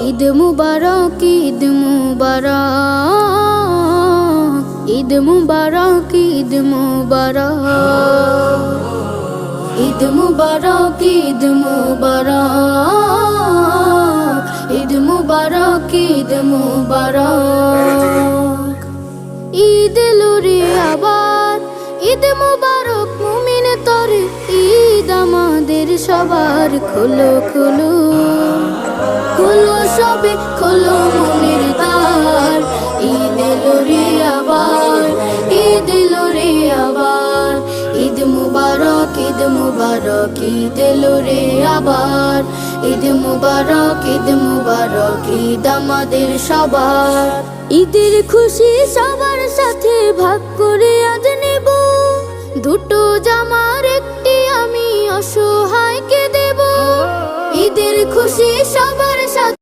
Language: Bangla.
ঈদ মুবারক, ঈদ মুবারক, ঈদ মুবারক, ঈদ মুবারক, ঈদ মুবারক, ঈদ মুবারক, ঈদ মুবারক, ঈদ মুবারক। ঈদ এলো রে আবার, ঈদ মুবারক মুমিন তরে, ঈদ আমাদের সবার। খোলো খোলো খোলো সবে খোলো মনের দ্বার, ঈদ এলো রে আবার, ঈদ এলো রে আবার। ঈদ মুবারক, ঈদ মুবারক, ঈদ এলো রে আবার। ঈদ মুবারক, ঈদ মুবারক, ঈদ আমাদের সবার। ঈদের খুশি সবার সাথে ভাগ করে আজ নেব, দুটো জামার একটি আমি অসহায়কে দেব। ঈদের খুশি সবার